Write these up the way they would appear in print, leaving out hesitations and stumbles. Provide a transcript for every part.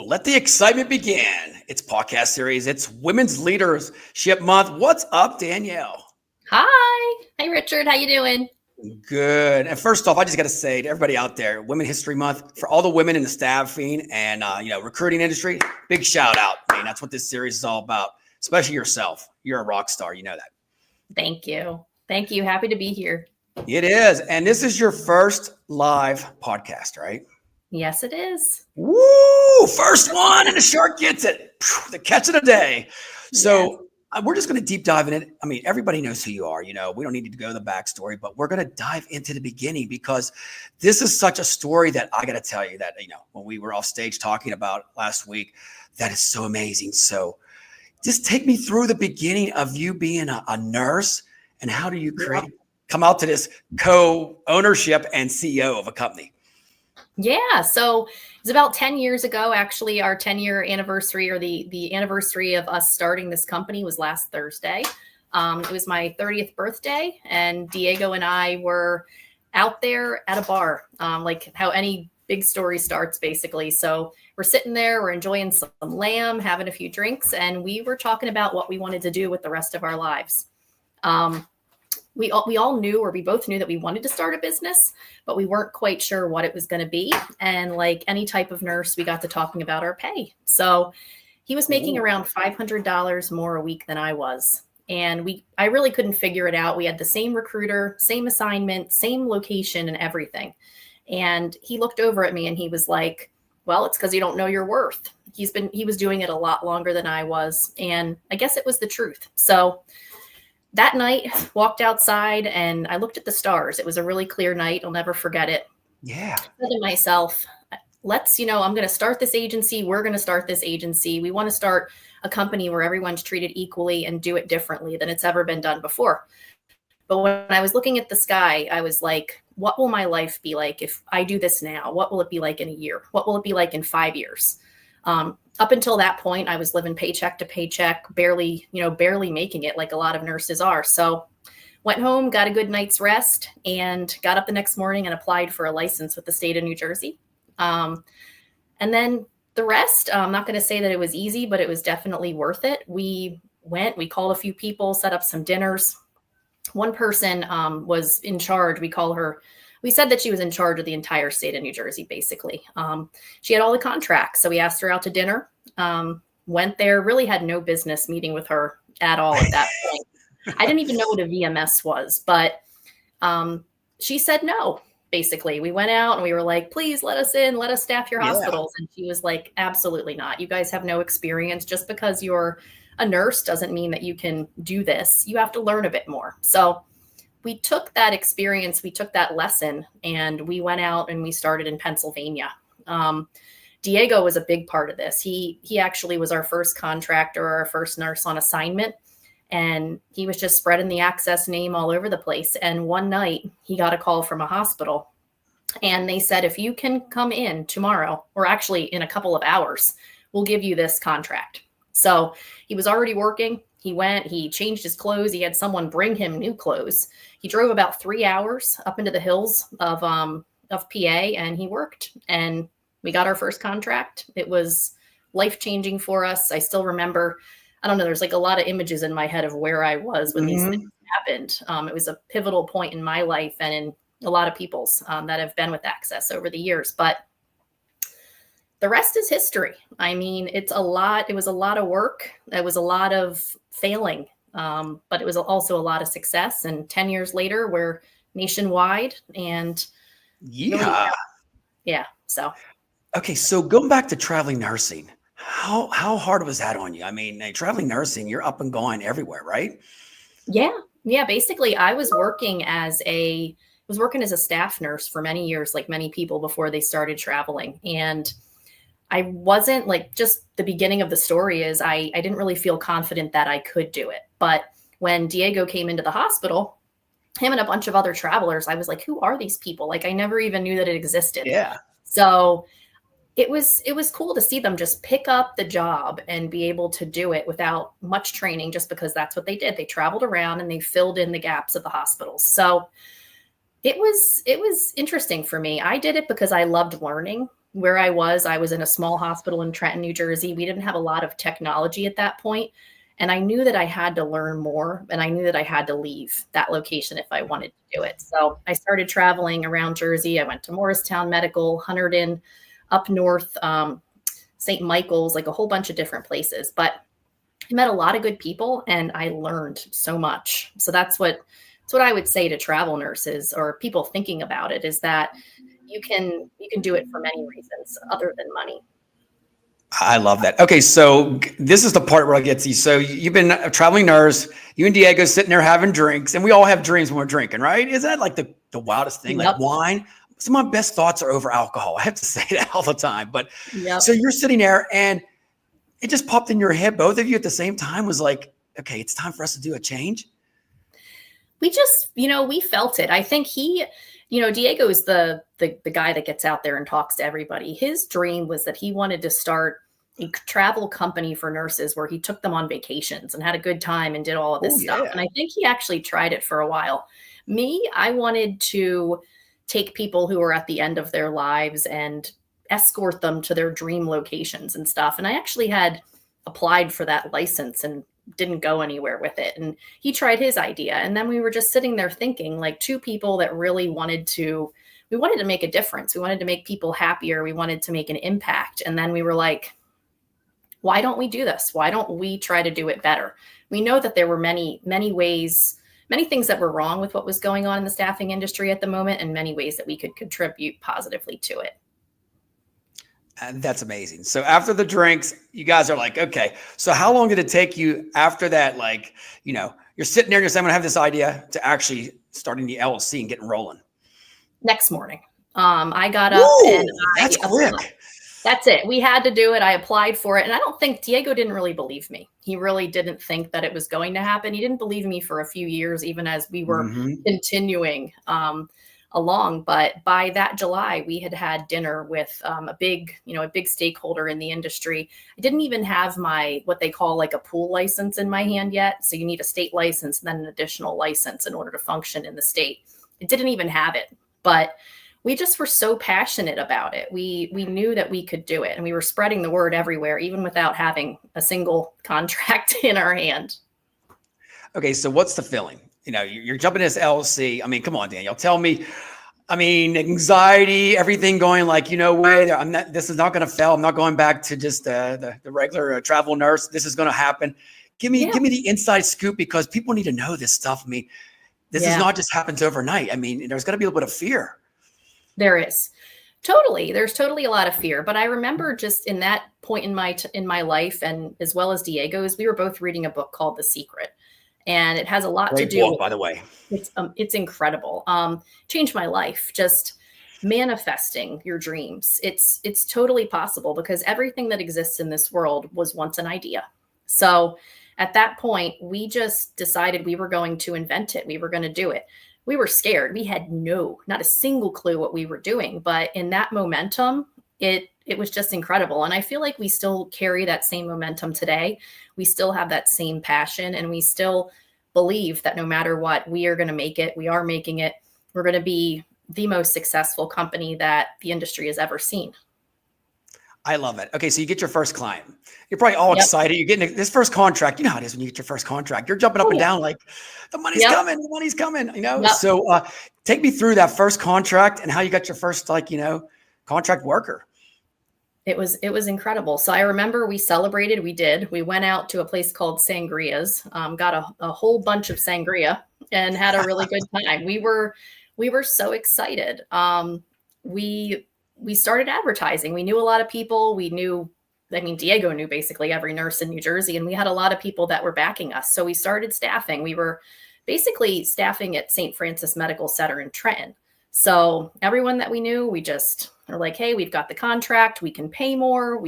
let the excitement begin. It's podcast series. It's Women's Leadership Month. What's up, Danielle? Hi. Hey, Richard. How you doing? Good. And first off, I just got to say to everybody out there, Women History Month, for all the women in the staffing and recruiting industry, big shout out. I mean, that's what this series is all about, especially yourself. You're a rock star. You know that. Thank you. Thank you. Happy to be here. It is. And this is your first live podcast, right? Yes, it is. Woo! First one, and the shark gets it. The catch of the day. So we're just going to deep dive in it. I mean, everybody knows who you are. You know, we don't need to go to the backstory, but we're going to dive into the beginning because this is such a story that I got to tell you that, when we were off stage talking about last week, that is so amazing. So just take me through the beginning of you being a nurse and how do you come out to this co-ownership and CEO of a company? Yeah. So it's about 10 years ago, actually, our 10-year anniversary, or the anniversary of us starting this company, was last Thursday. It was my 30th birthday, and Diego and I were out there at a bar, like how any big story starts, basically. So we're sitting there, we're enjoying some lamb, having a few drinks, and we were talking about what we wanted to do with the rest of our lives. We all knew, or we both knew, that we wanted to start a business, but we weren't quite sure what it was going to be. And like any type of nurse, we got to talking about our pay. So he was making around $500 more a week than I was. And I really couldn't figure it out. We had the same recruiter, same assignment, same location and everything. And he looked over at me and he was like, well, it's because you don't know your worth. He was doing it a lot longer than I was. And I guess it was the truth. So that night, walked outside and I looked at the stars. It was a really clear night. I'll never forget it. Yeah. I said to myself, I'm going to start this agency. We're going to start this agency. We want to start a company where everyone's treated equally and do it differently than it's ever been done before. But when I was looking at the sky, I was like, what will my life be like if I do this now? What will it be like in a year? What will it be like in 5 years? Up until that point, I was living paycheck to paycheck, barely making it, like a lot of nurses are. So went home, got a good night's rest, and got up the next morning and applied for a license with the state of New Jersey. And then the rest, I'm not going to say that it was easy, but it was definitely worth it. We called a few people, set up some dinners. One person was in charge. We said that she was in charge of the entire state of New Jersey, basically. She had all the contracts. So we asked her out to dinner, went there, really had no business meeting with her at all at that point. I didn't even know what a VMS was, but she said no, basically. We went out and we were like, please let us in, let us staff your hospitals. And she was like, absolutely not. You guys have no experience. Just because you're a nurse doesn't mean that you can do this. You have to learn a bit more. So we took that experience, we took that lesson, and we went out and we started in Pennsylvania. Diego was a big part of this. He actually was our first contractor, our first nurse on assignment, and he was just spreading the Access name all over the place. And one night he got a call from a hospital, and they said, if you can come in tomorrow, or actually in a couple of hours, we'll give you this contract. So he was already working. He went, he changed his clothes. He had someone bring him new clothes. He drove about 3 hours up into the hills of PA, and he worked, and we got our first contract. It was life-changing for us. I still remember, I don't know, there's like a lot of images in my head of where I was when these things happened. It was a pivotal point in my life and in a lot of people's that have been with Access over the years. But the rest is history. I mean, it was a lot of work. It was a lot of failing, but it was also a lot of success. And 10 years later, we're nationwide. And so. Okay, so going back to traveling nursing, how hard was that on you? I mean, traveling nursing, you're up and going everywhere, right? Yeah. Basically, I was working as a staff nurse for many years, like many people before they started traveling. And I wasn't, like, just the beginning of the story is I didn't really feel confident that I could do it. But when Diego came into the hospital, him and a bunch of other travelers, I was like, who are these people? Like, I never even knew that it existed. Yeah. So it was cool to see them just pick up the job and be able to do it without much training, just because that's what they did. They traveled around and they filled in the gaps of the hospitals. So it was interesting for me. I did it because I loved learning. where I was in a small hospital in Trenton, New Jersey. We didn't have a lot of technology at that point. And I knew that I had to learn more, and I knew that I had to leave that location if I wanted to do it. So I started traveling around Jersey. I went to Morristown Medical, Hunterdon, up north, St. Michael's, like a whole bunch of different places. But I met a lot of good people and I learned so much. So that's what I would say to travel nurses or people thinking about it, is that you can do it for many reasons other than money. I love that. Okay, so this is the part where I get to you. So you've been a traveling nurse. You and Diego sitting there having drinks, and we all have dreams when we're drinking, right? Is that like the wildest thing? Yep. Like wine? Some of my best thoughts are over alcohol. I have to say that all the time. But yep. So you're sitting there, and it just popped in your head. Both of you at the same time was like, okay, it's time for us to do a change. We just, we felt it. I think Diego is the guy that gets out there and talks to everybody. His dream was that he wanted to start a travel company for nurses where he took them on vacations and had a good time and did all of this stuff. And I think he actually tried it for a while. Me, I wanted to take people who are at the end of their lives and escort them to their dream locations and stuff. And I actually had applied for that license and didn't go anywhere with it. And he tried his idea. And then we were just sitting there thinking, like, two people that really wanted to make a difference. We wanted to make people happier. We wanted to make an impact. And then we were like, why don't we do this? Why don't we try to do it better? We know that there were many, many ways, many things that were wrong with what was going on in the staffing industry at the moment, and many ways that we could contribute positively to it. And that's amazing. So after the drinks, you guys are like, okay, so how long did it take you after that? Like, you're sitting there and you're saying, I'm going to have this idea, to actually starting the LLC and getting rolling. Next morning. I got up. Ooh, and that's quick. That's it. We had to do it. I applied for it. And I don't think Diego didn't really believe me. He really didn't think that it was going to happen. He didn't believe me for a few years, even as we were continuing along. But by that July, we had dinner with a big stakeholder in the industry. I didn't even have what they call like a pool license in my hand yet. So you need a state license and then an additional license in order to function in the state. It didn't even have it, but we just were so passionate about it. We knew that we could do it, and we were spreading the word everywhere, even without having a single contract in our hand. Okay, so what's the feeling? You're jumping this LLC. I mean, come on, Danielle, tell me. I mean, anxiety, everything going like, this is not going to fail. I'm not going back to just the regular travel nurse. This is going to happen. Give me the inside scoop, because people need to know this stuff. I mean, this is not just happens overnight. I mean, there's got to be a little bit of fear. There is. Totally. There's totally a lot of fear. But I remember just in that point in my life, and as well as Diego's, we were both reading a book called The Secret. And it has a lot to do with, by the way. It's incredible. Changed my life. Just manifesting your dreams. It's totally possible, because everything that exists in this world was once an idea. So at that point, we just decided we were going to invent it. We were going to do it. We were scared. We had not a single clue what we were doing. But in that momentum, it was just incredible. And I feel like we still carry that same momentum today. We still have that same passion, and we still believe that no matter what, we are going to make it. We are making it. We're going to be the most successful company that the industry has ever seen. I love it. Okay, so you get your first client. You're probably all excited. You're getting this first contract. You know how it is when you get your first contract. You're jumping up and down like, the money's coming. The money's coming. So take me through that first contract and how you got your first contract worker. It was incredible. So I remember we celebrated. We went out to a place called Sangria's, got a whole bunch of sangria and had a really good time. We were so excited. We started advertising. We knew a lot of people. Diego knew basically every nurse in New Jersey, and we had a lot of people that were backing us. So we started staffing. We were basically staffing at St. Francis Medical Center in Trenton. So everyone that we knew, we just were like, hey, we've got the contract. We can pay more.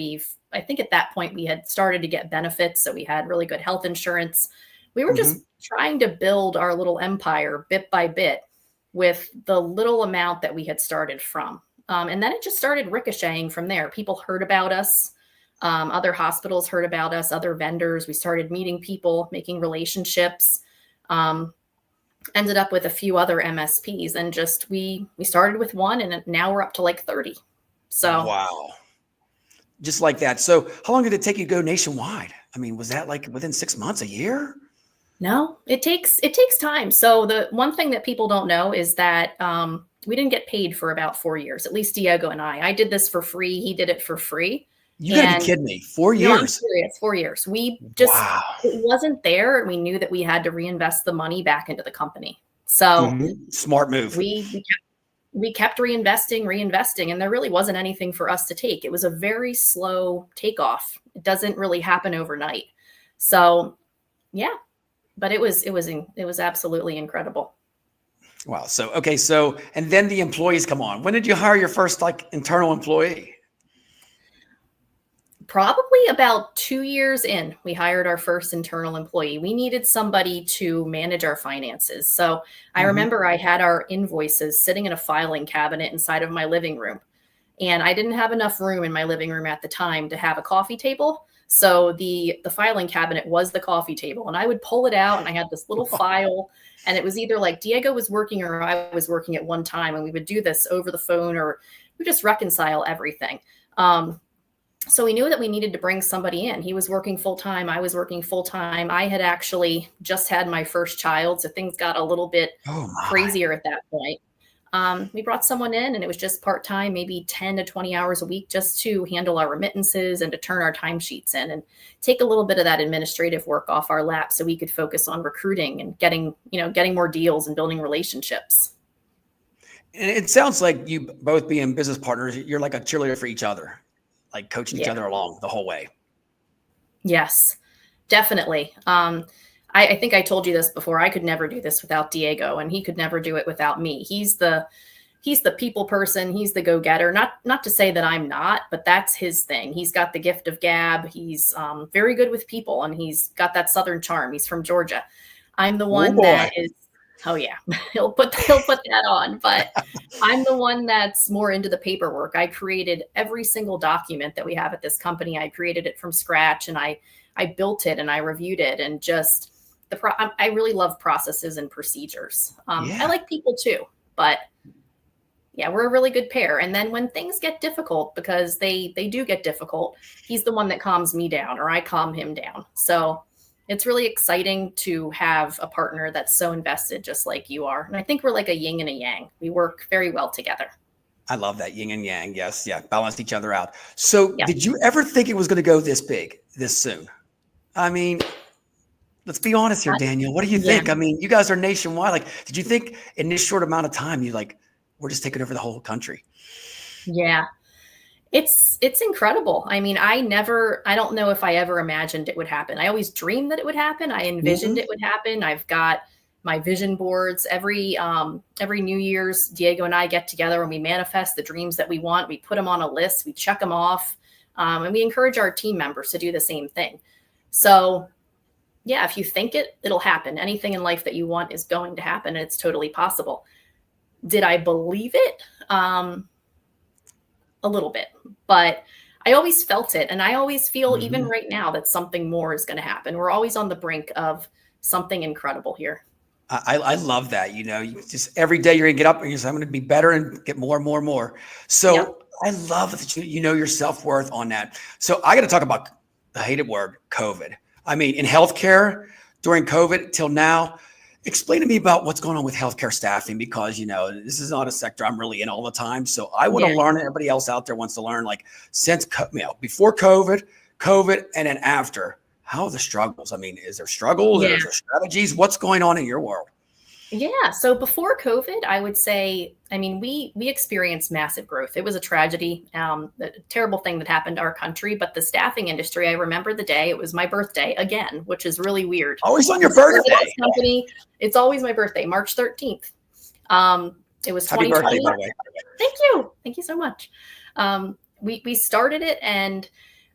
I think at that point we had started to get benefits. So we had really good health insurance. We were just trying to build our little empire bit by bit with the little amount that we had started from. And then it just started ricocheting from there. People heard about us. Other hospitals heard about us, other vendors. We started meeting people, making relationships, ended up with a few other MSPs, and just we started with one, and now we're up to like 30. So wow. Just like that. So how long did it take you to go nationwide? I mean, was that like within 6 months, a year? no, it takes time. So the one thing that people don't know is that we didn't get paid for about 4 years, at least Diego and I. I did this for free. He did it for free. You got to be And kidding me. 4 no, I'm years. serious. 4 years. We just, Wow. it wasn't there. And we knew that we had to reinvest the money back into the company. So Smart move. we kept reinvesting, and there really wasn't anything for us to take. It was a very slow takeoff. It doesn't really happen overnight. So yeah, but it was absolutely incredible. Wow. So, okay. So, and then the employees come on. When did you hire your first like internal employee? Probably about 2 years in, we hired our first internal employee. We needed somebody to manage our finances. So I remember I had our invoices sitting in a filing cabinet inside of my living room. And I didn't have enough room in my living room at the time to have a coffee table. So the filing cabinet was the coffee table. And I would pull it out and I had this little file. And it was either like Diego was working or I was working at one time. And we would do this over the phone, or we just reconcile everything. So we knew that we needed to bring somebody in. He was working full time. I was working full time. I had actually just had my first child. So things got a little bit crazier at that point. We brought someone in, and it was just part time, maybe 10 to 20 hours a week, just to handle our remittances and to turn our timesheets in and take a little bit of that administrative work off our lap so we could focus on recruiting and getting more deals and building relationships. And it sounds like you both being business partners, you're like a cheerleader for each other, like coaching each other along the whole way. Yes, definitely. I think I told you this before. I could never do this without Diego, and he could never do it without me. He's the people person. He's the go-getter. Not to say that I'm not, but that's his thing. He's got the gift of gab. He's very good with people, and he's got that Southern charm. He's from Georgia. I'm the one that is. Oh yeah, he'll put that on. But I'm the one that's more into the paperwork. I created every single document that we have at this company. I created it from scratch, and I built it and I reviewed it, and just I really love processes and procedures. I like people too, but yeah, we're a really good pair. And then when things get difficult, because they do get difficult, he's the one that calms me down, or I calm him down. So it's really exciting to have a partner that's so invested, just like you are. And I think we're like a yin and a yang. We work very well together. I love that yin and yang. Yes. Yeah. Balance each other out. So did you ever think it was going to go this big, this soon? I mean, let's be honest here, Danielle. What do you think? I mean, you guys are nationwide. Like, did you think in this short amount of time, we're just taking over the whole country? Yeah. It's incredible. I mean, I don't know if I ever imagined it would happen. I always dreamed that it would happen. I envisioned it would happen. I've got my vision boards. Every New Year's, Diego and I get together and we manifest the dreams that we want. We put them on a list. We check them off. And we encourage our team members to do the same thing. So yeah, if you think it'll happen. Anything in life that you want is going to happen, and it's totally possible. Did I believe it? A little bit, but I always felt it. And I always feel even right now that something more is going to happen. We're always on the brink of something incredible here. I love that. You just every day you're going to get up and you're saying, I'm going to be better and get more and more and more. So I love that you know your self-worth on that. So I got to talk about the hated word, COVID. I mean, in healthcare during COVID till now, explain to me about what's going on with healthcare staffing, because, this is not a sector I'm really in all the time. So I want to learn, everybody else out there wants to learn, like since, before COVID, and then after, how are the struggles? I mean, is there struggles? Is there strategies? What's going on in your world? Yeah. So before COVID, I would say, we experienced massive growth. It was a tragedy, a terrible thing that happened to our country. But the staffing industry, I remember the day, it was my birthday again, which is really weird. Always on your birthday. Company, it's always my birthday, March 13th. It was 2020. Happy birthday, by the way. Thank you. Thank you so much. We started it, and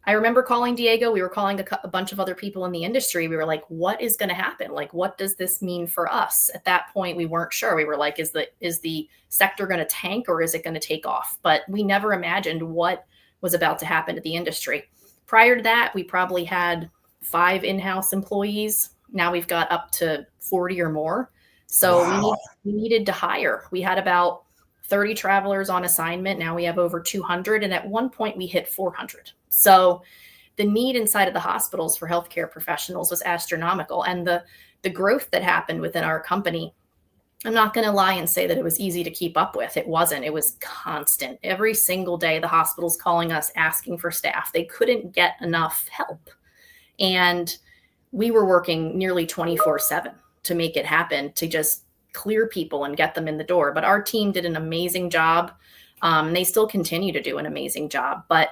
I remember calling Diego. We were calling a bunch of other people in the industry. We were like, what is going to happen? Like, what does this mean for us? At that point, we weren't sure. We were like, is the sector going to tank, or is it going to take off? But we never imagined what was about to happen to the industry. Prior to that, we probably had 5 in-house employees. Now we've got up to 40 or more. So we needed to hire. We had about 30 travelers on assignment. Now we have over 200. And at one point we hit 400. So the need inside of the hospitals for healthcare professionals was astronomical. And the growth that happened within our company, I'm not going to lie and say that it was easy to keep up with. It wasn't. It was constant. Every single day, the hospital's calling us, asking for staff. They couldn't get enough help. And we were working nearly 24/7 to make it happen, to just clear people and get them in the door. But our team did an amazing job. They still continue to do an amazing job. But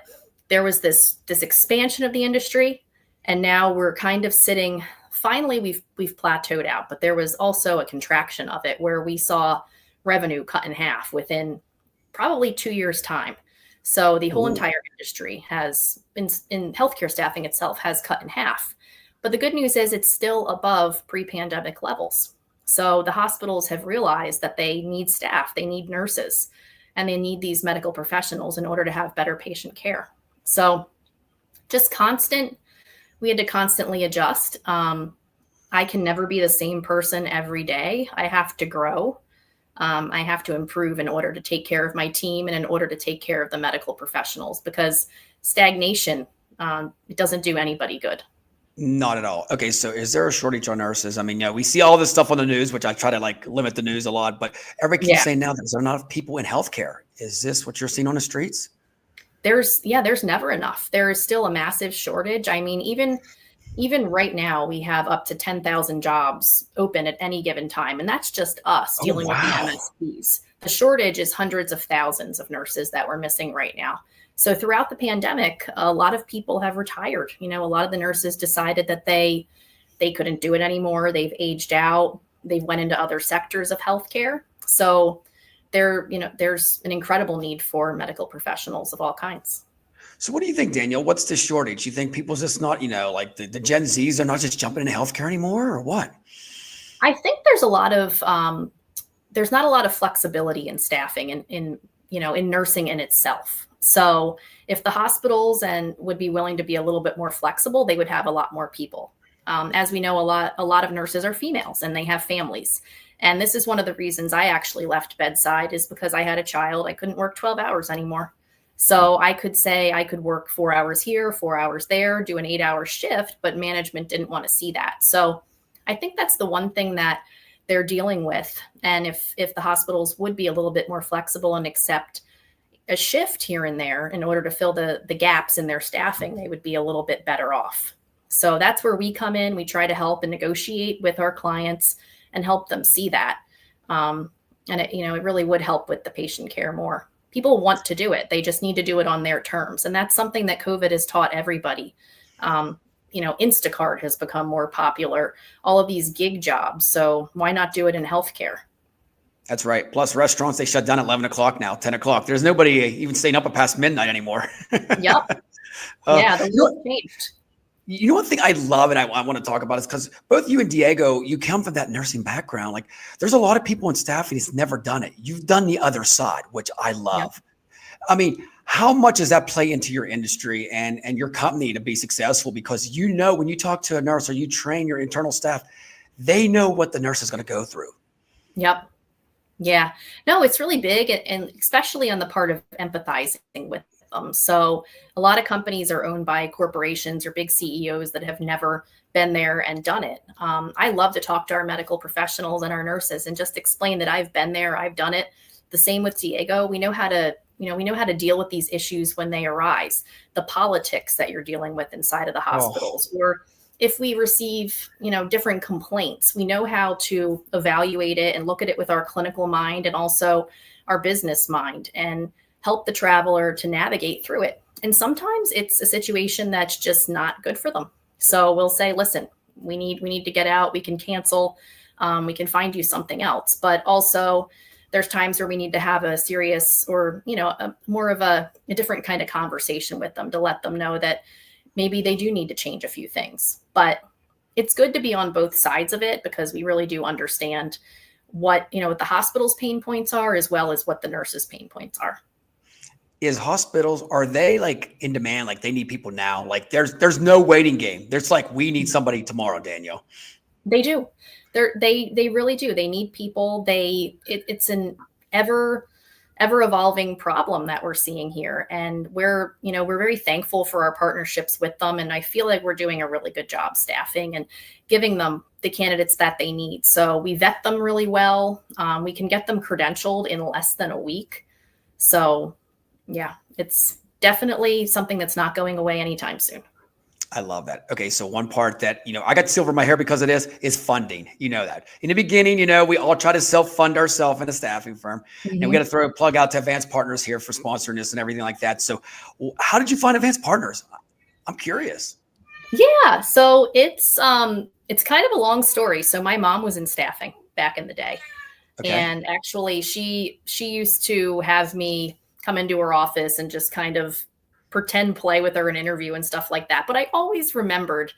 there was this expansion of the industry, and now we're kind of sitting. Finally, we've plateaued out, but there was also a contraction of it where we saw revenue cut in half within probably 2 years' time. So the whole entire industry has, in healthcare staffing itself, has cut in half. But the good news is it's still above pre-pandemic levels. So the hospitals have realized that they need staff, they need nurses, and they need these medical professionals in order to have better patient care. So just we had to constantly adjust. I can never be the same person every day. I have to grow. I have to improve in order to take care of my team and in order to take care of the medical professionals, because stagnation, it doesn't do anybody good. Not at all. Okay, so is there a shortage on nurses? I mean, we see all this stuff on the news, which I try to limit the news a lot, but everybody keeps saying now there's not enough people in healthcare. Is this what you're seeing on the streets? There's never enough. There is still a massive shortage. I mean, even right now, we have up to 10,000 jobs open at any given time. And that's just us dealing with the MSPs. The shortage is hundreds of thousands of nurses that we're missing right now. So throughout the pandemic, a lot of people have retired. A lot of the nurses decided that they couldn't do it anymore. They've aged out. They went into other sectors of healthcare. So there's an incredible need for medical professionals of all kinds. So what do you think, Danielle? What's the shortage? You think people's just not, like the Gen Zs are not just jumping into healthcare anymore, or what? I think there's not a lot of flexibility in staffing in nursing in itself. So if the hospitals would be willing to be a little bit more flexible, they would have a lot more people. As we know, a lot of nurses are females and they have families. And this is one of the reasons I actually left bedside, is because I had a child. I couldn't work 12 hours anymore. So I could say I could work 4 hours here, 4 hours there, do an 8-hour shift, but management didn't want to see that. So I think that's the one thing that they're dealing with. And if the hospitals would be a little bit more flexible and accept a shift here and there in order to fill the gaps in their staffing, they would be a little bit better off. So that's where we come in. We try to help and negotiate with our clients and help them see that. And it really would help with the patient care more. People want to do it. They just need to do it on their terms. And that's something that COVID has taught everybody. Instacart has become more popular, all of these gig jobs. So why not do it in healthcare? That's right. Plus restaurants, they shut down at 11 o'clock now, 10 o'clock. There's nobody even staying up past midnight anymore. Yep. Yeah, the world changed. One thing I love and I want to talk about is because both you and Diego, you come from that nursing background. Like there's a lot of people in staffing that's never done it. You've done the other side, which I love. Yep. I mean, how much does that play into your industry and your company to be successful? Because when you talk to a nurse or you train your internal staff, they know what the nurse is going to go through. Yep. Yeah. No, it's really big, and especially on the part of empathizing with them. So a lot of companies are owned by corporations or big CEOs that have never been there and done it. I love to talk to our medical professionals and our nurses and just explain that I've been there, I've done it. The same with Diego. We know how to deal with these issues when they arise. The politics that you're dealing with inside of the hospitals, or if we receive, different complaints, we know how to evaluate it and look at it with our clinical mind and also our business mind and help the traveler to navigate through it. And sometimes it's a situation that's just not good for them. So we'll say, listen, we need to get out. We can cancel. We can find you something else. But also there's times where we need to have a serious or, more of a different kind of conversation with them to let them know that maybe they do need to change a few things. But it's good to be on both sides of it, because we really do understand what the hospital's pain points are, as well as what the nurses' pain points are. Are they like in demand? Like they need people now? Like there's no waiting game. There's like, we need somebody tomorrow, Danielle. They do. They really do. They need people. It's an ever ever evolving problem that we're seeing here. And we're very thankful for our partnerships with them. And I feel like we're doing a really good job staffing and giving them the candidates that they need. So we vet them really well. We can get them credentialed in less than a week. So yeah, it's definitely something that's not going away anytime soon. I love that. Okay. So one part that, I got silver in my hair because of this is funding. You know that. In the beginning, we all try to self-fund ourselves in a staffing firm. Mm-hmm. And we got to throw a plug out to Advanced Partners here for sponsoring this and everything like that. So how did you find Advanced Partners? I'm curious. Yeah. So it's kind of a long story. So my mom was in staffing back in the day. Okay. And actually she used to have me come into her office and just kind of pretend play with her and interview and stuff like that. But I always remembered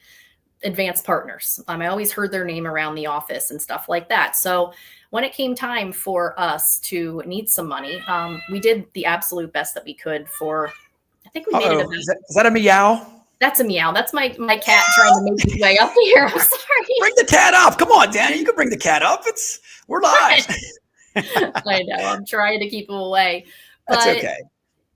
Advanced Partners. I always heard their name around the office and stuff like that. So when it came time for us to need some money, we did the absolute best that we could for, I think we made it. Is that a meow? That's a meow. That's my cat trying to make his way up here. I'm sorry. Bring the cat up. Come on, Danny. You can bring the cat up. We're live. I know. I'm trying to keep him away. That's okay.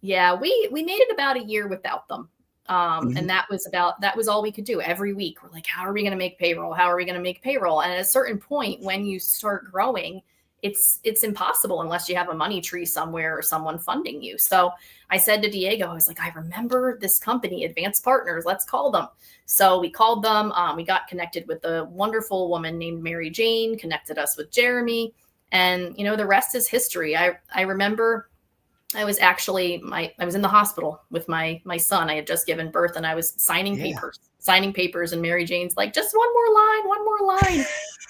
Yeah, we made it about a year without them. And that was all we could do every week. We're like, how are we going to make payroll? How are we going to make payroll? And at a certain point, when you start growing, it's impossible unless you have a money tree somewhere or someone funding you. So I said to Diego, I was like, I remember this company, Advanced Partners. Let's call them. So we called them. We got connected with a wonderful woman named Mary Jane, connected us with Jeremy. And, the rest is history. I remember I was actually I was in the hospital with my son. I had just given birth and I was signing papers. And Mary Jane's like, just one more line.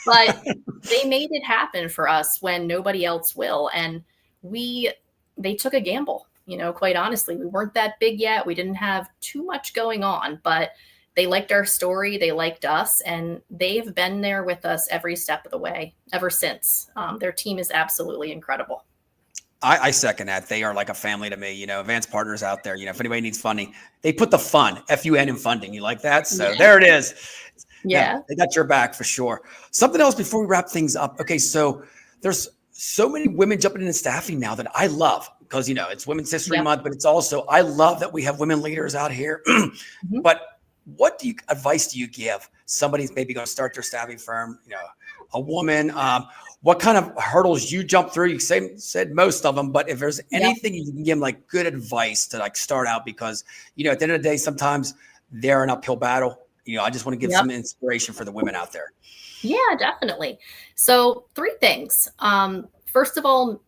But they made it happen for us when nobody else will. And they took a gamble, quite honestly. We weren't that big yet. We didn't have too much going on, but they liked our story. They liked us, and they've been there with us every step of the way ever since. Their team is absolutely incredible. I second that. They are like a family to me. Advanced Partners out there. If anybody needs funding, they put the fun, FUN, in funding. You like that? So there it is. Yeah, they got your back for sure. Something else before we wrap things up. Okay, so there's so many women jumping into staffing now that I love because it's Women's History Month, but it's also I love that we have women leaders out here. But what advice do you give somebody's maybe going to start their staffing firm? A woman. What kind of hurdles you jump through? You said most of them, but if there's anything you can give them like good advice to start out, because at the end of the day, sometimes they're an uphill battle. I just want to give some inspiration for the women out there. Yeah, definitely. So 3 things. First of all,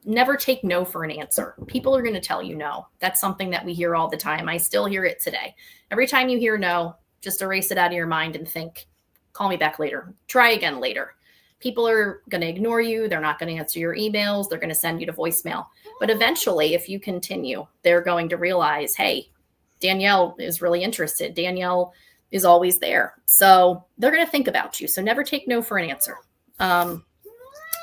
never take no for an answer. People are going to tell you no. That's something that we hear all the time. I still hear it today. Every time you hear no, just erase it out of your mind and think, call me back later. Try again later. People are going to ignore you. They're not going to answer your emails. They're going to send you to voicemail. But eventually, if you continue, they're going to realize, hey, Danielle is really interested. Danielle is always there. So they're going to think about you. So never take no for an answer.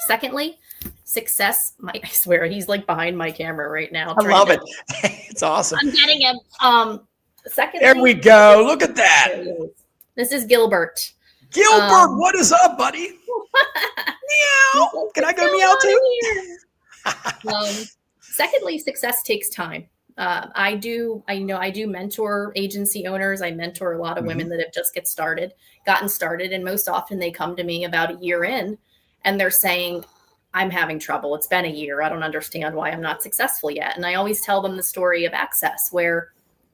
Secondly, success. I swear he's like behind my camera right now. I love it. It's awesome. I'm getting him. Secondly, there we go. Look at that. This is Gilbert. Gilbert, what is up, buddy? Meow. Can I go meow too? Secondly, success takes time. I do mentor agency owners. I mentor a lot of women that have just gotten started. And most often they come to me about a year in and they're saying, I'm having trouble. It's been a year. I don't understand why I'm not successful yet. And I always tell them the story of Access, where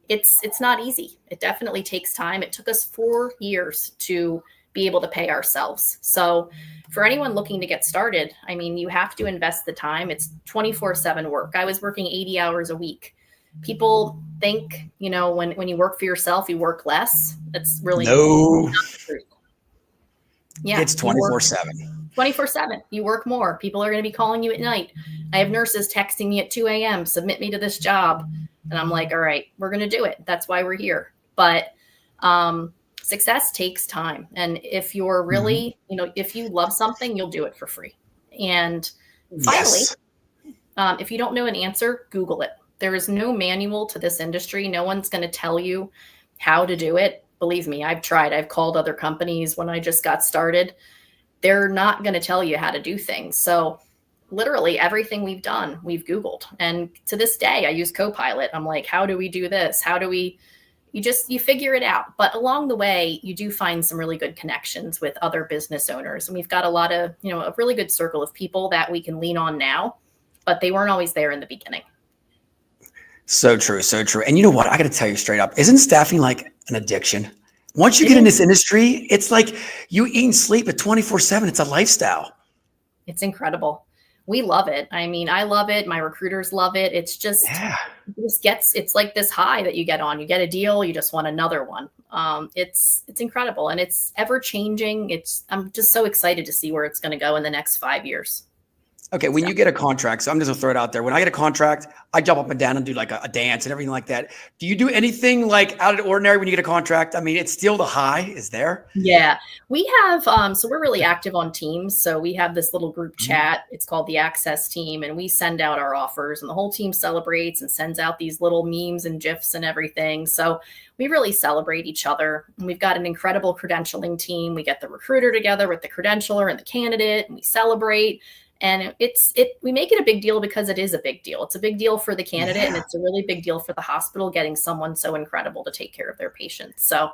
it's not easy. It definitely takes time. It took us 4 years to be able to pay ourselves. So for anyone looking to get started, you have to invest the time. It's 24/7 work. I was working 80 hours a week. People think, when you work for yourself, you work less. That's really not the truth. Yeah, it's 24/7. 24/7. You work more. People are going to be calling you at night. I have nurses texting me at 2 a.m. Submit me to this job. And I'm like, all right, we're going to do it. That's why we're here. But success takes time. And if you're really, if you love something, you'll do it for free. And finally, if you don't know an answer, Google it. There is no manual to this industry. No one's going to tell you how to do it. Believe me, I've tried. I've called other companies when I just got started. They're not going to tell you how to do things. So literally everything we've done, we've Googled. And to this day, I use Copilot. I'm like, how do we do this? How do we, you figure it out. But along the way, you do find some really good connections with other business owners. And we've got a lot of, a really good circle of people that we can lean on now, but they weren't always there in the beginning. So true. So true. And you know what? I got to tell you straight up, isn't staffing like an addiction? Once you get in this industry, it's like you eat and sleep at 24/7. It's a lifestyle. It's incredible. We love it. I mean, I love it. My recruiters love it. It's just, it's like this high that you get on. You get a deal, you just want another one. It's incredible, and it's ever changing. I'm just so excited to see where it's going to go in the next 5 years. Okay, when you get a contract, so I'm just gonna throw it out there. When I get a contract, I jump up and down and do like a dance and everything like that. Do you do anything like out of the ordinary when you get a contract? I mean, it's still the high is there. Yeah, we have, so we're really active on Teams. So we have this little group chat. It's called the Access Team, and we send out our offers, and the whole team celebrates and sends out these little memes and GIFs and everything. So we really celebrate each other. And we've got an incredible credentialing team. We get the recruiter together with the credentialer and the candidate, and we celebrate. And we make it a big deal because it is a big deal. It's a big deal for the candidate, and it's a really big deal for the hospital getting someone so incredible to take care of their patients. So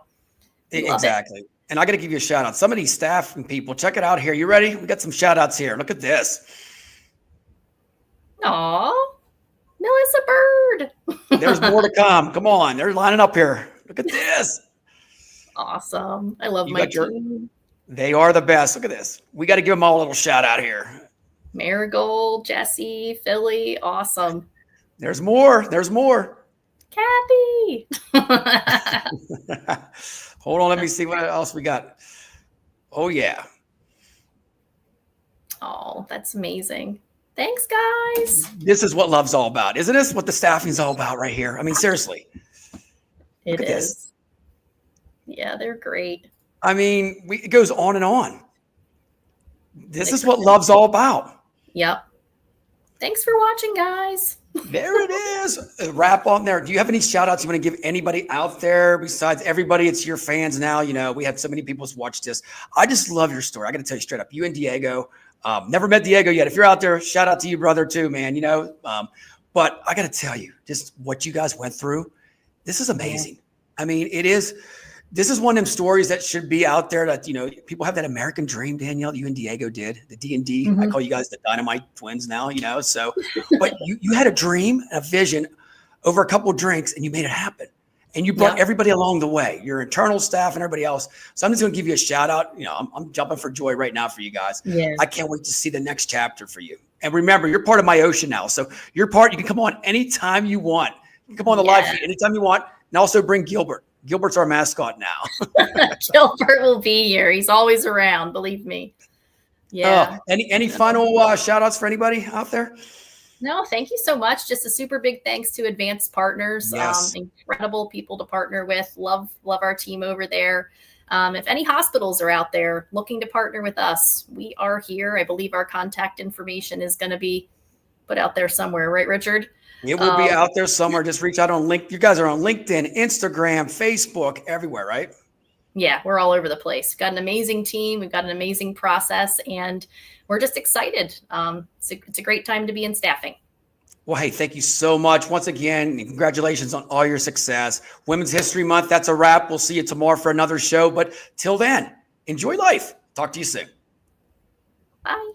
exactly. And I got to give you a shout out. Some of these staff and people, check it out here. You ready? We got some shout outs here. Look at this. Aw, Melissa Bird. There's more to come. Come on. They're lining up here. Look at this. Awesome. I love my team. They are the best. Look at this. We got to give them all a little shout out here. Marigold, Jesse, Philly, awesome. There's more. There's more. Kathy. Hold on. Let me see what else we got. Oh, yeah. Oh, that's amazing. Thanks, guys. This is what love's all about. Isn't this what the staffing's all about right here? I mean, seriously. It is. Yeah, they're great. I mean, it goes on and on. This is what love's all about. Yep. Thanks for watching, guys. There it is. A wrap on there. Do you have any shout outs you want to give anybody out there besides everybody? It's your fans now. We had so many people watch this. I just love your story. I got to tell you straight up, you and Diego, never met Diego yet. If you're out there, shout out to you, brother, too, man. But I got to tell you, just what you guys went through. This is amazing. I mean, it is. This is one of them stories that should be out there that, people have that American dream, Danielle, that you and Diego did, the D&D. Mm-hmm. I call you guys the Dynamite Twins now, so, but you had a dream, a vision over a couple of drinks, and you made it happen. And you brought everybody along the way, your internal staff and everybody else. So I'm just going to give you a shout out. I'm jumping for joy right now for you guys. Yeah. I can't wait to see the next chapter for you. And remember, you're part of my ocean now. So you can come on anytime you want. You can come on the live feed anytime you want. And also bring Gilbert. Gilbert's our mascot now. Gilbert will be here. He's always around, believe me. Yeah. Any final shout outs for anybody out there? No, thank you so much. Just a super big thanks to Advanced Partners. Yes. Incredible people to partner with. Love our team over there. If any hospitals are out there looking to partner with us, we are here. I believe our contact information is going to be put out there somewhere, right, Richard? It will be out there somewhere. Just reach out on LinkedIn. You guys are on LinkedIn, Instagram, Facebook, everywhere, right? Yeah, we're all over the place. We've got an amazing team. We've got an amazing process, and we're just excited. It's a great time to be in staffing. Well, hey, thank you so much. Once again, congratulations on all your success. Women's History Month, that's a wrap. We'll see you tomorrow for another show. But till then, enjoy life. Talk to you soon. Bye.